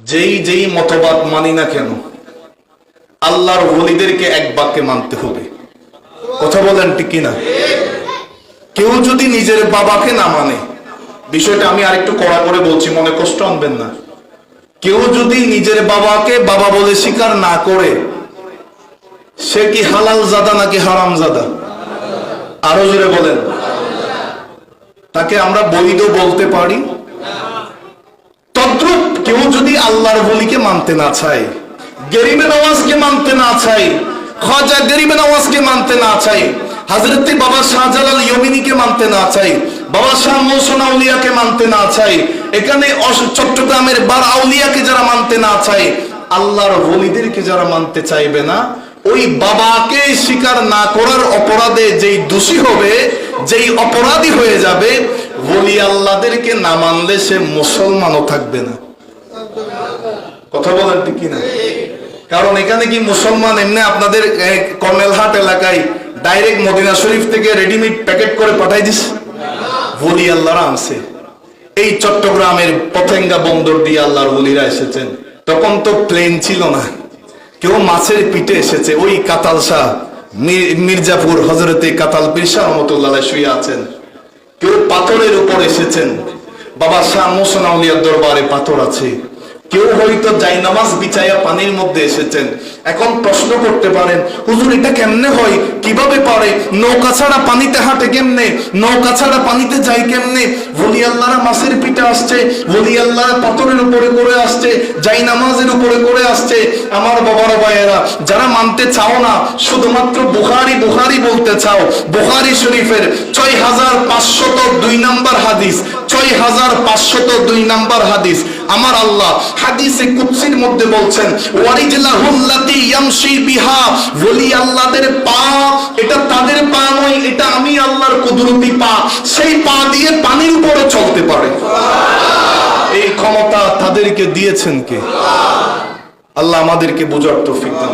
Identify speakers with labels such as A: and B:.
A: যেই যেই মতবাদ মানি না কেন, আল্লাহর ওলিদেরকে এক বাক্যে মানতে হবে। কথা বলেন ঠিক কিনা? কেউ যদি নিজের বাবাকে না মানে, বিষয়টা আমি আরেকটু কড়া করে বলছি, মনে কষ্ট আনবেন না। কেউ যদি নিজের বাবাকে বাবা বলে স্বীকার না করে, সে কি হালাল জাদা নাকি হারাম জাদা? আরো জোরে বলেন। তাকে আমরা বৈধ বলতে পারি? তদ্রুপ কেউ যদি আল্লাহর ওলিকে মানতে না চায়, গরিবে নওয়াজকে মানতে না চায়, খাজা গরিবে নওয়াজকে মানতে না চায়, হযরত বাবা শাহজালাল ইয়মিনীকে মানতে না চায়, বাবা শাহ মৌসুন আউলিয়াকে মানতে না চায়, এখানে চট্টগ্রামের বার আউলিয়াকে যারা মানতে না চায়, আল্লাহর ওলিদেরকে যারা মানতে চাইবে না, ওই বাবাকে স্বীকার না করার অপরাধে যেই দোষী হবে, যেই অপরাধী হয়ে যাবে, ওলি আল্লাহদেরকে না মানলে সে মুসলমানও থাকবে না। কথা বলেন ঠিক কিনা? কারণ এখানে কি মুসলমান এমনি আপনাদের কর্নেলহাট এলাকায় ডাইরেক্ট মদিনা শরীফ থেকে রেডিমেড প্যাকেট করে পাঠাই দিস? ওলি আল্লাহরা আনছে। এই চট্টগ্রামের পতেঙ্গা বন্দর দিয়ে আল্লাহর ওলিরা এসেছেন। তখন তো প্লেন ছিল না, কেউ মাছের পিঠে এসেছে। ওই কাতাল শাহ মির্জাপুর হযরতে কাতাল পীর শাহ রহমাতুল্লাহ শুয়ে আছেন। কেউ পাথরের উপর এসেছেন, বাবা শাহ মৌসুন আউলিয়ার দরবারে পাথর আছে। কেউ হয়তো জায়নামাজ বিছায়া পানির মধ্যে এসেছেন। এখন প্রশ্ন করতে পারেন, হুজুর এটা কেমনে হয়, কিভাবে পারে? নৌকা ছাড়া পানিতে হাঁটে কেমনে? নৌকা ছাড়া পানিতে যায় কেমনে? ওলি আল্লাহরা মাছের পিঠে আসছে, ওলি আল্লাহরা পাথরের উপরে করে আসছে, জায়নামাজের উপরে করে আসছে। আমার বাবার ভাইয়েরা, যারা মানতে চাও না, শুধুমাত্র বুখারী বুখারী বলতে চাও, বুখারী শরীফের 6502 নম্বর হাদিস, 6502 নম্বর হাদিস, আমার আল্লাহ হাদিসে কুদসির মধ্যে বলছেন, ওয়ারিজলাহুল্লাতি ইয়ামশি বিহা, ওলি আল্লাহদের পা, এটা তাদের পা নয়, এটা আমি আল্লাহর কুদরতি পা, সেই পা দিয়ে পানির উপরে চলতে পারে। এই ক্ষমতা তাদেরকে দিয়েছেন কে? আল্লাহ আমাদেরকে বোঝার তৌফিক দান।